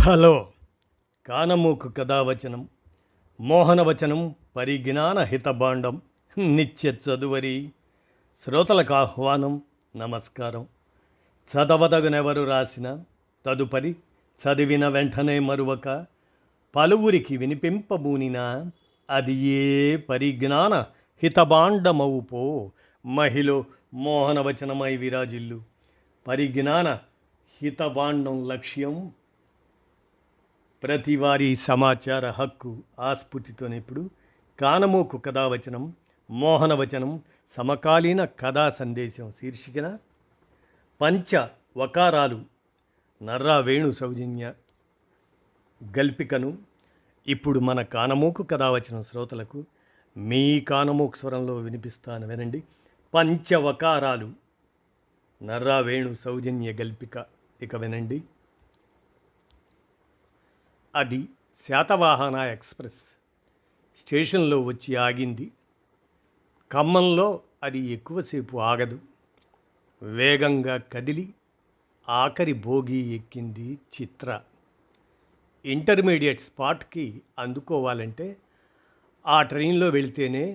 Hello కానమూకు కథావచనం మోహనవచనం పరిజ్ఞాన హితభాండం నిత్య చదువరి శ్రోతలకు ఆహ్వానం నమస్కారం. చదవదగునెవరు రాసిన తదుపరి చదివిన వెంటనే మరువక పలువురికి వినిపింపబూనిన అది ఏ పరిజ్ఞాన హితభాండమవు పో మహిళ మోహనవచనమై విరాజిల్లు. పరిజ్ఞాన హితభాండం లక్ష్యం ప్రతివారీ సమాచార హక్కు ఆస్ఫూర్తితోనే ఇప్పుడు కానమోకు కథావచనం మోహనవచనం సమకాలీన కథా సందేశం శీర్షికన పంచ వకారాలు నర్రా వేణు సౌజన్య గల్పికను ఇప్పుడు మన కానమోకు కథావచనం శ్రోతలకు మీ కానమోకు స్వరంలో వినిపిస్తాను, వినండి. పంచవకారాలు నర్రా వేణు సౌజన్య గల్పిక. ఇక వినండి. అది శాతవాహన ఎక్స్ప్రెస్ స్టేషన్లో వచ్చి ఆగింది. ఖమ్మంలో అది ఎక్కువసేపు ఆగదు. వేగంగా కదిలి ఆఖరి భోగి ఎక్కింది చిత్ర. ఇంటర్మీడియట్ స్పాట్కి అందుకోవాలంటే ఆ ట్రైన్లో వెళితేనే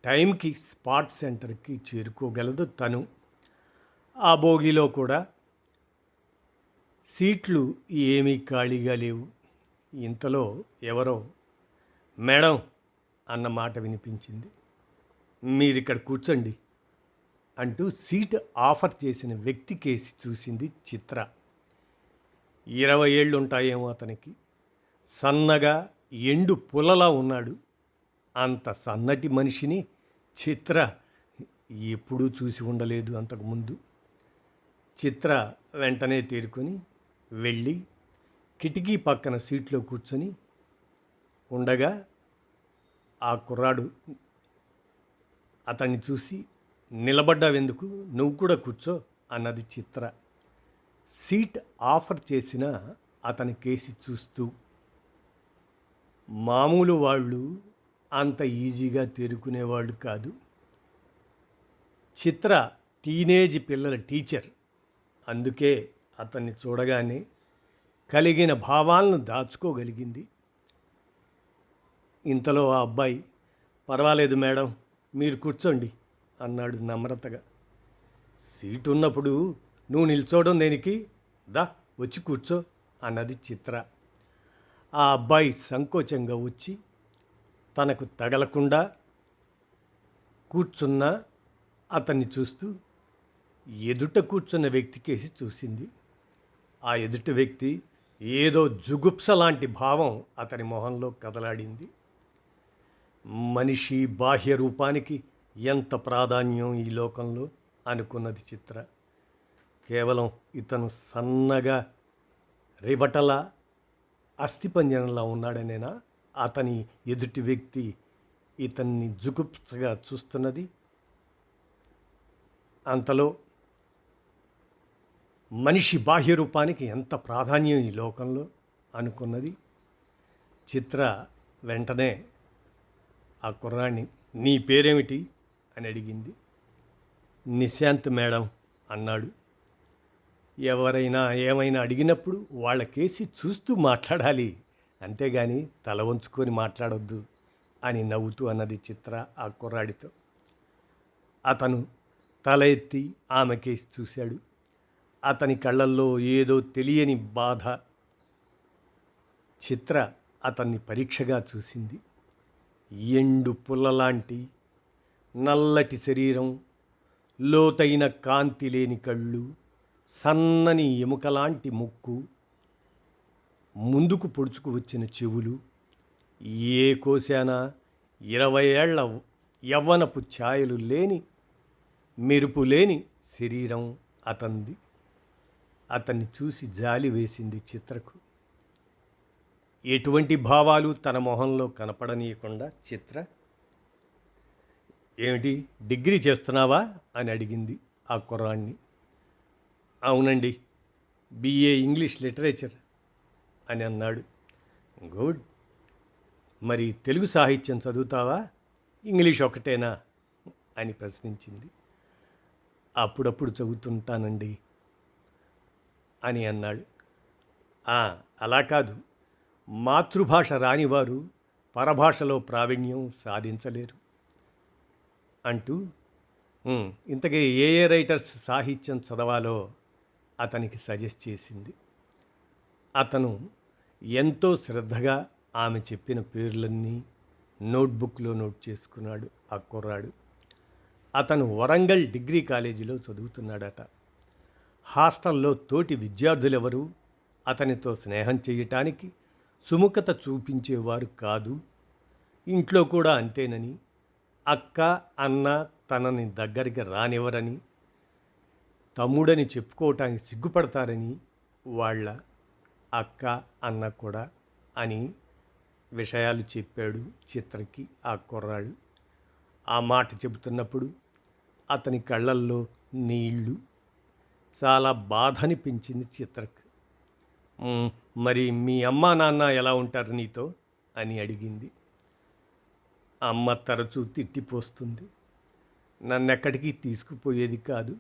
టైంకి స్పాట్ సెంటర్కి చేరుకోగలదు తను. ఆ భోగిలో కూడా సీట్లు ఏమీ ఖాళీగా లేవు. ఇంతలో ఎవరో మేడం అన్న మాట వినిపించింది. మీరిక్కడ కూర్చోండి అంటూ సీట్ ఆఫర్ చేసిన వ్యక్తి కేసి చూసింది చిత్ర. 20 ఏళ్ళు ఉంటాయేమో అతనికి. సన్నగా ఎండు పుల్లలా ఉన్నాడు. అంత సన్నటి మనిషిని చిత్ర ఎప్పుడూ చూసి ఉండలేదు అంతకుముందు. చిత్ర వెంటనే తేరుకొని వెళ్ళి కిటికీ పక్కన సీట్లో కూర్చొని ఉండగా ఆ కుర్రాడు అతన్ని చూసి, నిలబడ్డావెందుకు, నువ్వు కూడా కూర్చో అన్నది చిత్ర. సీట్ ఆఫర్ చేసిన అతని కేసి చూస్తూ. మామూలు వాళ్ళు అంత ఈజీగా తేరుకునేవాళ్ళు కాదు. చిత్ర టీనేజ్ పిల్లల టీచర్. అందుకే అతన్ని చూడగానే కలిగిన భావాలను దాచుకోగలిగింది. ఇంతలో ఆ అబ్బాయి, పర్వాలేదు మేడం, మీరు కూర్చోండి అన్నాడు నమ్రతగా. సీటు ఉన్నప్పుడు నువ్వు నిల్చోవడం దేనికి, దా వచ్చి కూర్చో అన్నది చిత్ర. ఆ అబ్బాయి సంకోచంగా వచ్చి తనకు తగలకుండా కూర్చున్న అతన్ని చూస్తూ ఎదుట కూర్చున్న వ్యక్తికేసి చూసింది. ఆ ఎదుటి వ్యక్తి ఏదో జుగుప్స లాంటి భావం అతని మొహంలో కదలాడింది. మనిషి బాహ్య రూపానికి ఎంత ప్రాధాన్యం ఈ లోకంలో అనుకున్నది చిత్ర. కేవలం ఇతను సన్నగా రివటలా అస్థిపంజరంలా ఉన్నాడనేనా అతని ఎదుటి వ్యక్తి ఇతన్ని జుగుప్సగా చూస్తున్నది. అంతలో మనిషి బాహ్య రూపానికి ఎంత ప్రాధాన్యం ఈ లోకంలో అనుకున్నది చిత్ర. వెంటనే ఆ కుర్రాన్ని, నీ పేరేమిటి అని అడిగింది. నిశాంత్ మేడం అన్నాడు. ఎవరైనా ఏమైనా అడిగినప్పుడు వాళ్ళ కేసి చూస్తూ మాట్లాడాలి, అంతేగాని తల వంచుకొని మాట్లాడొద్దు అని నవ్వుతూ అన్నది చిత్ర ఆ కుర్రాడితో. అతను తల ఎత్తి ఆమె కేసి చూశాడు. అతని కళ్ళల్లో ఏదో తెలియని బాధ. చిత్ర అతన్ని పరీక్షగా చూసింది. ఎండు పుల్లలాంటి నల్లటి శరీరం, లోతైన కాంతి లేని కళ్ళు, సన్నని ఎముకలాంటి ముక్కు, ముందుకు పొడుచుకు వచ్చిన చెవులు, ఏ కోశానా 20 ఏళ్ల యవ్వనపు ఛాయలు లేని, మెరుపు లేని శరీరం అతంది. అతన్ని చూసి జాలి వేసింది చిత్రకు. ఎటువంటి భావాలు తన మొహంలో కనపడనీయకుండా చిత్ర, ఏమిటి డిగ్రీ చేస్తున్నావా అని అడిగింది ఆ కుర్రాన్ని. అవునండి, బిఏ ఇంగ్లీష్ లిటరేచర్ అని అన్నాడు. గుడ్. మరి తెలుగు సాహిత్యం చదువుతావా, ఇంగ్లీష్ ఒకటేనా అని ప్రశ్నించింది. అప్పుడప్పుడు చదువుతుంటానండి అని అన్నాడు. ఆ, అలా కాదు. మాతృభాష రానివారు పరభాషలో ప్రావీణ్యం సాధించలేరు అంటూ ఇంతకీ ఏ ఏ రైటర్స్ సాహిత్యం చదవాలో అతనికి సజెస్ట్ చేసింది. అతను ఎంతో శ్రద్ధగా ఆమె చెప్పిన పేర్లన్నీ నోట్బుక్లో నోట్ చేసుకున్నాడు ఆ కుర్రాడు. అతను వరంగల్ డిగ్రీ కాలేజీలో చదువుతున్నాడట. హాస్టల్లో తోటి విద్యార్థులెవరూ అతనితో స్నేహం చేయటానికి సుముఖత చూపించేవారు కాదు. ఇంట్లో కూడా అంతేనని, అక్క అన్న తనని దగ్గరికి రానివ్వరని, తమ్ముడని చెప్పుకోవటానికి సిగ్గుపడతారని వాళ్ళ అక్క అన్న కూడా అని విషయాలు చెప్పాడు చిత్రకి ఆ కుర్రాడు. ఆ మాట చెబుతున్నప్పుడు అతని కళ్ళల్లో నీళ్లు. చాలా బాధనిపించింది చిత్రకు. మరి మీ అమ్మా నాన్న ఎలా ఉంటారు నీతో అని అడిగింది. అమ్మ తరచూ తిట్టిపోస్తుంది. నన్నెక్కడికి తీసుకుపోయేది కాదు.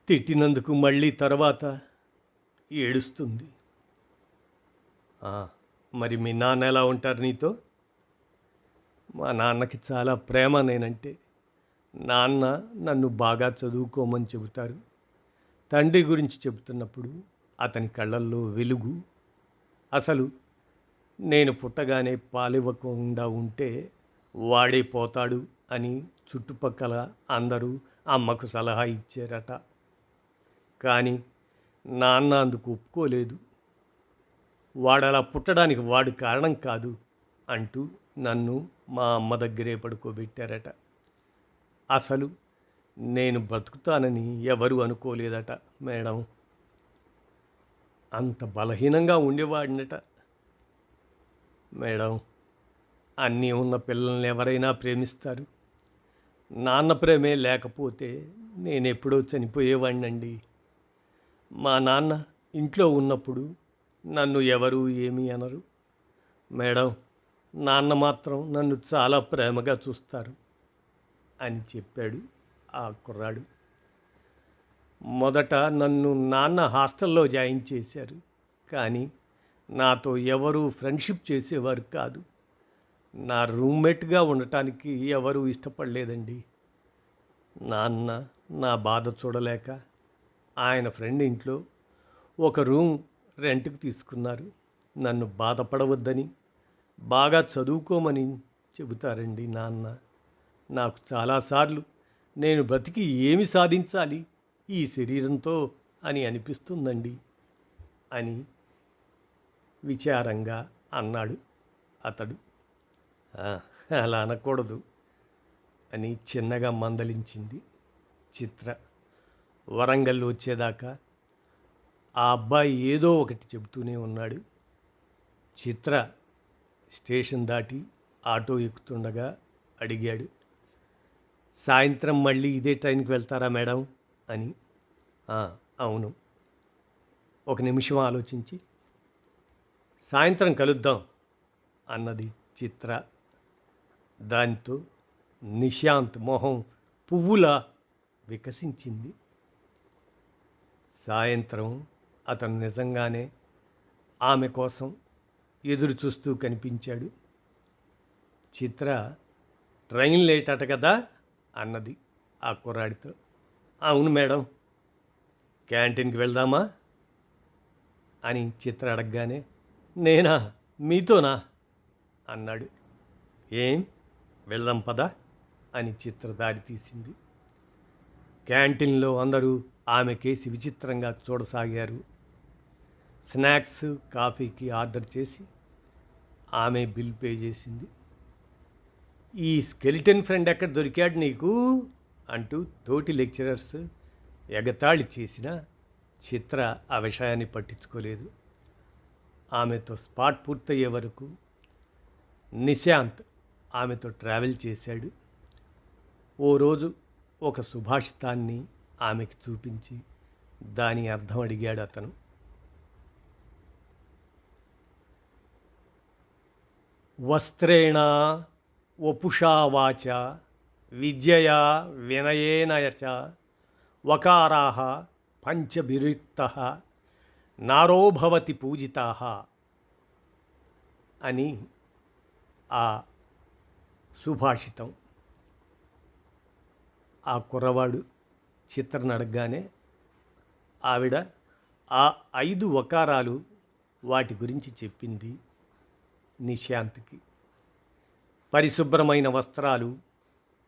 తిట్టినందుకు మళ్ళీ తర్వాత ఏడుస్తుంది. మరి మీ నాన్న ఎలా ఉంటారు నీతో? మా నాన్నకి చాలా ప్రేమ నేనంటే. నాన్న నన్ను బాగా చదువుకోమని చెబుతారు. తండ్రి గురించి చెబుతున్నప్పుడు అతని కళ్ళల్లో వెలుగు. అసలు నేను పుట్టగానే పాలివ్వకుండా ఉంటే వాడే పోతాడు అని చుట్టుపక్కల అందరూ అమ్మకు సలహా ఇచ్చారట. కానీ నాన్న అందుకు ఒప్పుకోలేదు. వాడలా పుట్టడానికి వాడు కారణం కాదు అంటూ నన్ను మా అమ్మ దగ్గరే పడుకోబెట్టారట. అసలు నేను బ్రతుకుతానని ఎవరు అనుకోలేదట మేడం. అంత బలహీనంగా ఉండేవాడినట మేడం. అన్నీ ఉన్న పిల్లల్ని ఎవరైనా ప్రేమిస్తారు. నాన్న ప్రేమే లేకపోతే నేనెప్పుడో చనిపోయేవాడినండి. మా నాన్న ఇంట్లో ఉన్నప్పుడు నన్ను ఎవరూ ఏమీ అనరు మేడం. నాన్న మాత్రం నన్ను చాలా ప్రేమగా చూస్తారు అని చెప్పాడు ఆ కుర్రాడు. మొదట నన్ను నాన్న హాస్టల్లో జాయిన్ చేశారు. కానీ నాతో ఎవరూ ఫ్రెండ్షిప్ చేసేవారు కాదు. నా రూమ్మేట్గా ఉండటానికి ఎవరూ ఇష్టపడలేదండి. నాన్న నా బాధ చూడలేక ఆయన ఫ్రెండ్ ఇంట్లో ఒక రూమ్ రెంట్కి తీసుకున్నారు. నన్ను బాధపడవద్దని, బాగా చదువుకోమని చెబుతారండి నాన్న. నాకు చాలాసార్లు నేను బ్రతికి ఏమి సాధించాలి ఈ శరీరంతో అని అనిపిస్తుందండి అని విచారంగా అన్నాడు అతడు. అలా అనకూడదు అని చిన్నగా మందలించింది చిత్ర. వరంగల్ వచ్చేదాకా ఆ అబ్బాయి ఏదో ఒకటి చెబుతూనే ఉన్నాడు. చిత్ర స్టేషన్ దాటి ఆటో ఎక్కుతుండగా అడిగాడు, సాయంత్రం మళ్ళీ ఇదే ట్రైన్కి వెళ్తారా మేడం అని. అవును. ఒక నిమిషం ఆలోచించి, సాయంత్రం కలుద్దాం అన్నది చిత్ర. దాంతో నిశాంత్ మొహం పువ్వులా వికసించింది. సాయంత్రం అతను నిజంగానే ఆమె కోసం ఎదురు చూస్తూ కనిపించాడు. చిత్ర, ట్రైన్ లేట్ అట కదా అన్నది ఆ కుర్రాడితో. అవును మేడం. క్యాంటీన్కి వెళ్దామా అని చిత్ర అడగగానే, నేనా, మీతోనా అన్నాడు. ఏం, వెళ్దాం పదా అని చిత్ర దారి తీసింది. క్యాంటీన్లో అందరూ ఆమె కేసి విచిత్రంగా చూడసాగారు. స్నాక్స్, కాఫీకి ఆర్డర్ చేసి ఆమె బిల్ పే చేసింది. ఈ స్కెలిటన్ ఫ్రెండ్ ఎక్కడ దొరికాడు నీకు అంటూ తోటి లెక్చరర్స్ ఎగతాళి చేసిన చిత్ర ఆ విషయాన్ని పట్టించుకోలేదు. ఆమెతో స్పాట్ పూర్తయ్యే వరకు నిశాంత్ ఆమెతో ట్రావెల్ చేశాడు. ఓ రోజు ఒక సుభాషితాన్ని ఆమెకి చూపించి దాని అర్థం అడిగాడు అతను. వస్త్రేణ వపుషా వాచ విద్యయా వినయేన చ వకారాః పంచభిర్యుక్తః నారోభవతి పూజితా అని ఆ సుభాషితం. ఆ కుర్రవాడు చిత్రను అడగగానే ఆవిడ ఆ 5 వకారాలు వాటి గురించి చెప్పింది నిశాంత్కి. పరిశుభ్రమైన వస్త్రాలు,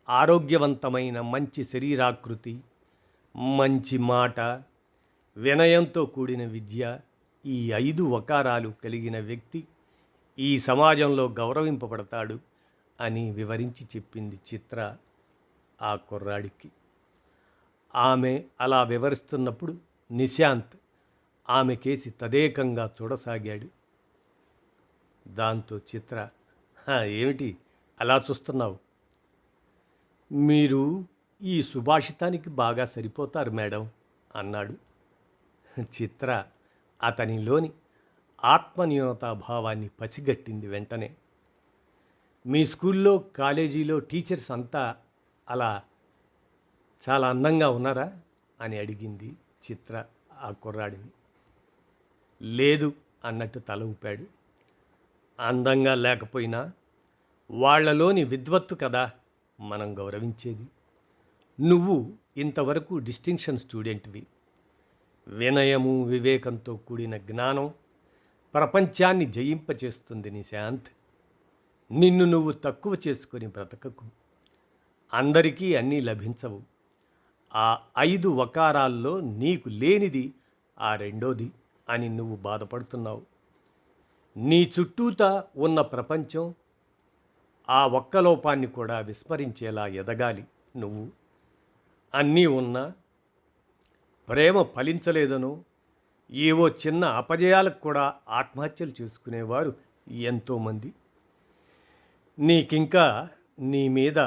ఆరోగ్యవంతమైన మంచి శరీరాకృతి, మంచి మాట, వినయంతో కూడిన విద్య, ఈ 5 వకారాలు కలిగిన వ్యక్తి ఈ సమాజంలో గౌరవింపబడతాడు అని వివరించి చెప్పింది చిత్ర ఆ కుర్రాడికి. ఆమె అలా వివరిస్తున్నప్పుడు నిశాంత్ ఆమె కేసి తదేకంగా చూడసాగాడు. దాంతో చిత్ర, ఏమిటి అలా చూస్తున్నావు? మీరు ఈ సుభాషితానికి బాగా సరిపోతారు మేడం అన్నాడు. చిత్ర అతనిలోని ఆత్మన్యూనతాభావాన్ని పసిగట్టింది వెంటనే. మీ స్కూల్లో కాలేజీలో టీచర్స్ అంతా అలా చాలా అందంగా ఉన్నారా అని అడిగింది చిత్ర ఆ కుర్రాడిని. లేదు అన్నట్టు తల ఊపాడు. అందంగా లేకపోయినా వాళ్ళలోని విద్వత్తు కదా మనం గౌరవించేది. నువ్వు ఇంతవరకు డిస్టింక్షన్ స్టూడెంట్వి. వినయము, వివేకంతో కూడిన జ్ఞానం ప్రపంచాన్ని జయింపచేస్తుంది నిశాంత్. నిన్ను నువ్వు తక్కువ చేసుకొని బ్రతకకు. అందరికీ అన్నీ లభించవు. ఆ 5 వకారాల్లో నీకు లేనిది ఆ రెండోది అని నువ్వు బాధపడుతున్నావు. నీ చుట్టూతా ఉన్న ప్రపంచం ఆ ఒక్క లోపాన్ని కూడా విస్మరించేలా ఎదగాలి నువ్వు. అన్నీ ఉన్నా ప్రేమ ఫలించలేదనో, ఏవో చిన్న అపజయాలకు కూడా ఆత్మహత్యలు చేసుకునేవారు ఎంతోమంది. నీకింకా నీ మీద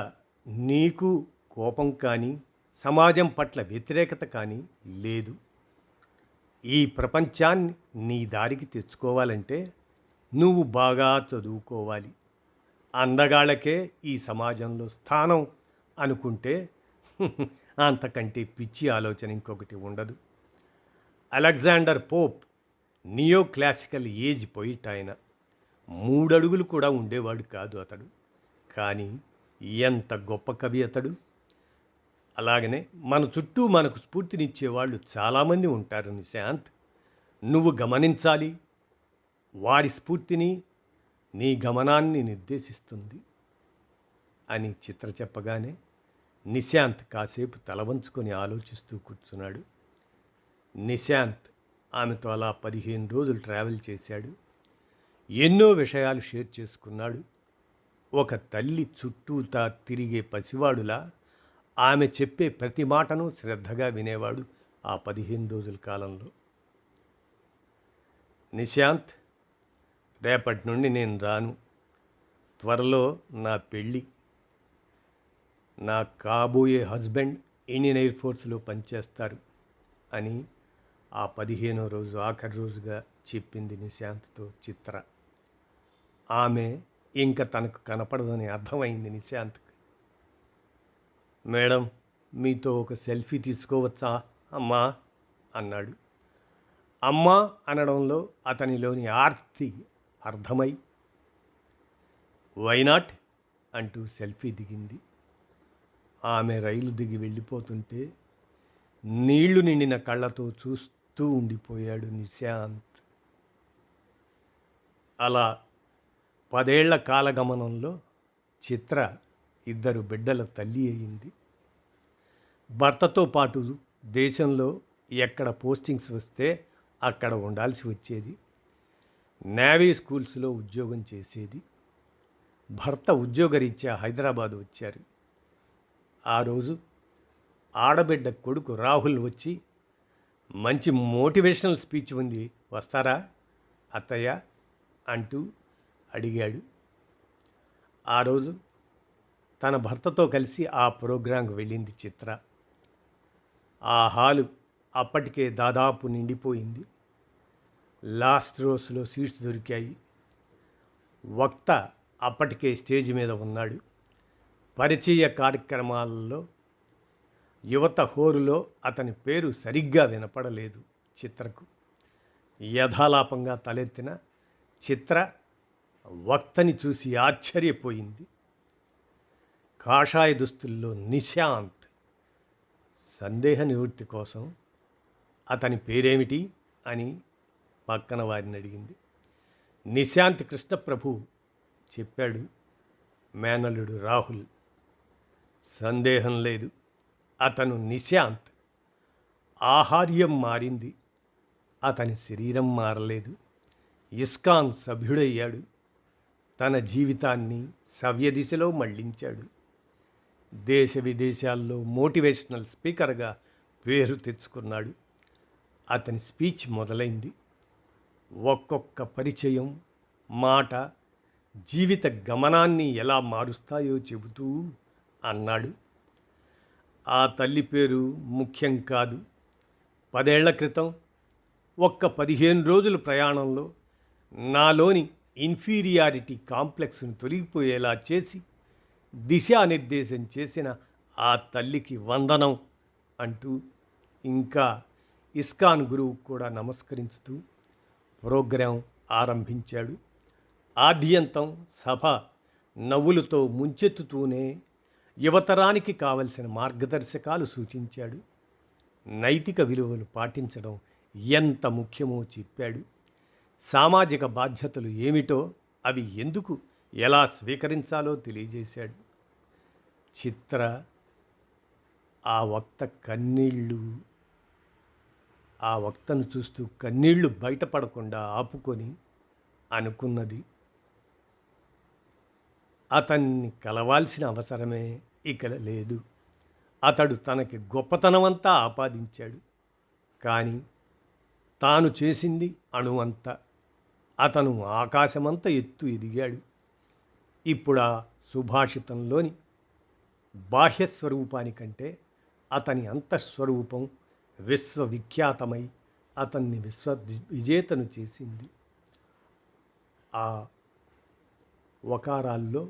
నీకు కోపం కానీ, సమాజం పట్ల వ్యతిరేకత కానీ లేదు. ఈ ప్రపంచాన్ని నీ దారికి తెచ్చుకోవాలంటే నువ్వు బాగా చదువుకోవాలి. అందగాళ్ళకే ఈ సమాజంలో స్థానం అనుకుంటే అంతకంటే పిచ్చి ఆలోచన ఇంకొకటి ఉండదు. Alexander Pope neo classical age poet ఆయన. 3 అడుగులు కూడా ఉండేవాడు కాదు అతడు. కానీ ఎంత గొప్ప కవి అతడు. అలాగనే మన చుట్టూ మనకు స్ఫూర్తినిచ్చేవాళ్ళు చాలామంది ఉంటారు నిశాంత్. నువ్వు గమనించాలి. వారి స్ఫూర్తిని నీ గమనాన్ని నిర్దేశిస్తుంది అని చిత్ర చెప్పగానే నిశాంత్ కాసేపు తలవంచుకొని ఆలోచిస్తూ కూర్చున్నాడు. నిశాంత్ ఆమెతో అలా 15 రోజులు ట్రావెల్ చేశాడు. ఎన్నో విషయాలు షేర్ చేసుకున్నాడు. ఒక తల్లి చుట్టూతా తిరిగే పసివాడులా ఆమె చెప్పే ప్రతి మాటను శ్రద్ధగా వినేవాడు ఆ 15 రోజుల కాలంలో. నిశాంత్, రేపటి నుండి నేను రాను. త్వరలో నా పెళ్ళి. నా కాబోయే హస్బెండ్ ఇండియన్ ఎయిర్ ఫోర్స్లో పనిచేస్తారు అని ఆ 15వ రోజు ఆఖరి రోజుగా చెప్పింది నిశాంత్తో చిత్ర. ఆమె ఇంకా తనకు కనపడదని అర్థమైంది నిశాంత్కి. మేడం, మీతో ఒక సెల్ఫీ తీసుకోవచ్చా అమ్మా అన్నాడు. అమ్మా అనడంలో అతనిలోని ఆర్తి అర్థమై వైనాట్ అంటూ సెల్ఫీ దిగింది. ఆమె రైలు దిగి వెళ్ళిపోతుంటే నీళ్లు నిండిన కళ్ళతో చూస్తూ ఉండిపోయాడు నిశాంత్. అలా 10 ఏళ్ల కాలగమనంలో చిత్ర 2 బిడ్డల తల్లి అయింది. భర్తతో పాటు దేశంలో ఎక్కడ పోస్టింగ్స్ వస్తే అక్కడ ఉండాల్సి వచ్చేది. నేవీ స్కూల్స్లో ఉద్యోగం చేసేది. భర్త ఉద్యోగరీత్యా హైదరాబాద్ వచ్చారు. ఆ రోజు ఆడబిడ్డ కొడుకు రాహుల్ వచ్చి, మంచి మోటివేషనల్ స్పీచ్ ఉంది, వస్తారా అత్తయ్య అంటూ అడిగాడు. ఆ రోజు తన భర్తతో కలిసి ఆ ప్రోగ్రాంకు వెళ్ళింది చిత్ర. ఆ హాలు అప్పటికే దాదాపు నిండిపోయింది. లాస్ట్ రోస్లో సీట్స్ దొరికాయి. వక్త అప్పటికే స్టేజ్ మీద ఉన్నాడు. పరిచయ కార్యక్రమాలలో యువత హోరులో అతని పేరు సరిగ్గా వినపడలేదు చిత్రకు. యథాలాపంగా తలెత్తిన చిత్ర వక్తని చూసి ఆశ్చర్యపోయింది. కాషాయ దుస్తుల్లో నిశాంత్. సందేహ నివృత్తి కోసం అతని పేరేమిటి అని పక్కన వారిని అడిగింది. నిశాంత్ కృష్ణప్రభు చెప్పాడు మేనల్లుడు రాహుల్. సందేహం లేదు, అతను నిశాంత్. ఆహార్యం మారింది, అతని శరీరం మారలేదు. ఇస్కాన్ సభ్యుడయ్యాడు, తన జీవితాన్ని సవ్యదిశలో మళ్లించాడు. దేశ విదేశాల్లో మోటివేషనల్ స్పీకర్గా పేరు తెచ్చుకున్నాడు. అతని స్పీచ్ మొదలైంది. ఒక్కొక్క పరిచయం, మాట జీవిత గమనాన్ని ఎలా మారుస్తాయో చెబుతూ అన్నాడు. ఆ తల్లి పేరు ముఖ్యం కాదు. 10 ఏళ్ల క్రితం ఒక్క 15 రోజుల ప్రయాణంలో నాలోని ఇన్ఫీరియారిటీ కాంప్లెక్స్ను తొలగిపోయేలా చేసి దిశానిర్దేశం చేసిన ఆ తల్లికి వందనం అంటూ ఇంకా ఇస్కాన్ గురువు కూడా నమస్కరించుతూ ప్రోగ్రాం ఆరంభించాడు. ఆద్యంతం సభ నవ్వులతో ముంచెత్తుతూనే యువతరానికి కావలసిన మార్గదర్శకాలు సూచించాడు. నైతిక విలువలు పాటించడం ఎంత ముఖ్యమో చెప్పాడు. సామాజిక బాధ్యతలు ఏమిటో, అవి ఎందుకు ఎలా స్వీకరించాలో తెలియజేశాడు. చిత్ర ఆ వక్తను చూస్తూ కన్నీళ్లు బయటపడకుండా ఆపుకొని అనుకున్నది, అతన్ని కలవాల్సిన అవసరమే ఇక లేదు. అతడు తనకి గొప్పతనమంతా ఆపాదించాడు, కానీ తాను చేసింది అణువంత. అతను ఆకాశమంత ఎత్తు ఎదిగాడు. ఇప్పుడు ఆ సుభాషితంలోని బాహ్యస్వరూపానికంటే అతని అంతఃస్వరూపం విశ్వవిఖ్యాతమై అతన్ని విజేతను చేసింది. ఆ వకారాల్లో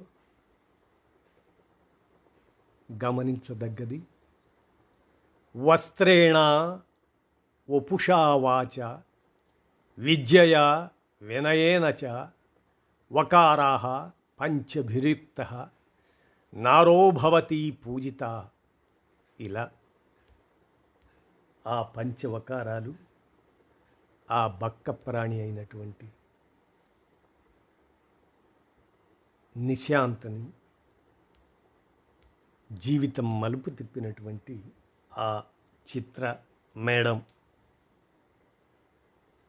గమనించదగ్గది, వస్త్రేణ వపుషా వాచ విద్యయా వినయేన చ వకారాః పంచభిర్యుక్తః నారోభవతి పూజిత. ఇలా ఆ పంచవకారాలు ఆ బక్క ప్రాణి అయినటువంటి నిశాంత్ని జీవితం మలుపు తిప్పినటువంటి ఆ చిత్ర మేడం.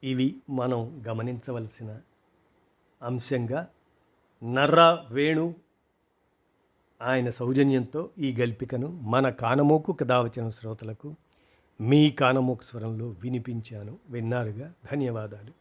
ఇవి మనం గమనించవలసిన అంశంగా నర్రా వేణు ఆయన సౌజన్యంతో ఈ గల్పికను మన కానమోకు కథావచన శ్రోతలకు మీ కానమోకు స్వరంలో వినిపించాను. విన్నారుగా, ధన్యవాదాలు.